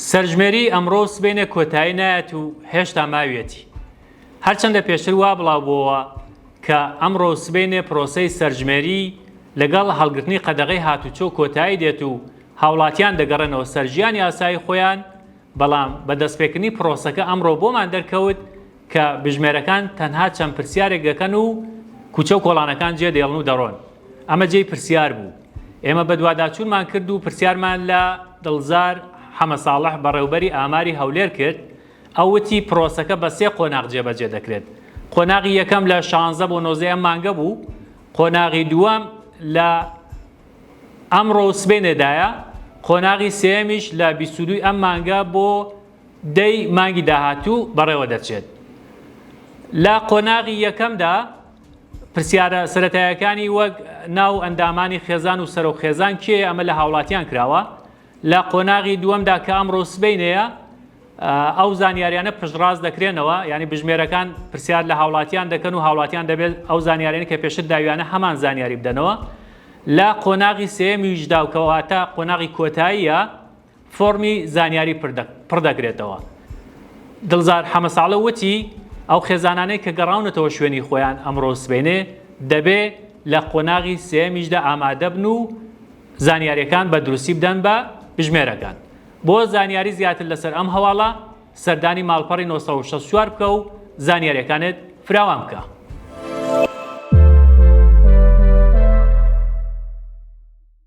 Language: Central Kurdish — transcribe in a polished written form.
سەرژمێری ئەمڕۆ سبەینە کۆتایی نایەت و هێشتا ماوێتی. هەرچەندە پێشتر وا بڵاوبووە کە ئەمڕۆ سبەینێ پرۆسەی سەرژمێری لەگەڵ هەڵگرتنی قەدەغەی هاتوچۆ کۆتایی دێت و هاوڵاتیان دەگەڕێنەوە سەرژیانی یاسایی خۆیان، بەڵام بە دەستپێکردنی پرۆسەکە ئەمڕۆ بۆمان دەرکەوت کە بژمێرەکان تەنها چەند پرسیارێک دەکەن و کوچە و کۆڵانەکان جێ دێڵن و دەڕۆن. ئەمە جێی پرسیار بوو. ئێمە بە دوواداچوونمان کرد و پرسیارمان لە دڵزار حەمە ساڵح بەڕێوبەری ئاماری هەولێر کرد. ئەوتی پرۆسەکە بە 3 قۆناغ جێبەجێ دەکرێت. قۆناغی یەکەم لە 16 بۆ 19 مانگە بوو، قۆناغی دووەم لە ئەمڕۆ سبەینێدایە، قۆناغی سێمیش لە 22 ئەم مانگە بۆ 10 مانگی داهاتوو بەڕێوە دەچێت. لە قۆناغی یەکەمدا پرسیارە سەرەتایەکانی وەک ناو ئەندامانی خێزان و سەرۆک خێزان کێ ئەمە لە هاوڵاتیان کراوە. لە قۆناغی دووەمدا کە ئەمڕۆ سبەینەیە ئەو زانیاریانە پشتڕاست دەکرێنەوە، ینی بژمێرەکان پرسیار لە هاوڵاتیان دەکەن و هاوڵاتیان دەبێت ئەو زانیاریانی کە پێشتر داویانە هەمان زانیاری بدەنەوە. لە قۆناغی سێمیشدا و کەواتە قۆناغی کۆتاییە فۆرمی زانیاری پڕ دەکرێتەوە. دڵزار حەمە ساڵە وتی ئەو خێزانانەی کە گەڕاونەتەوە شوێنی خۆیان ئەمڕۆ سبەینێ دەبێ لە قۆناغی سێمیشدا ئامادە بن و زانیاریەکان بە دروستی بدەن بە بژمێرەکان. بۆ زانیاری زیاتر لەسەر ئەم هەواڵە سەردانی ماڵپەڕی 964 بکە و زانیاریەکانت فراوان بکە.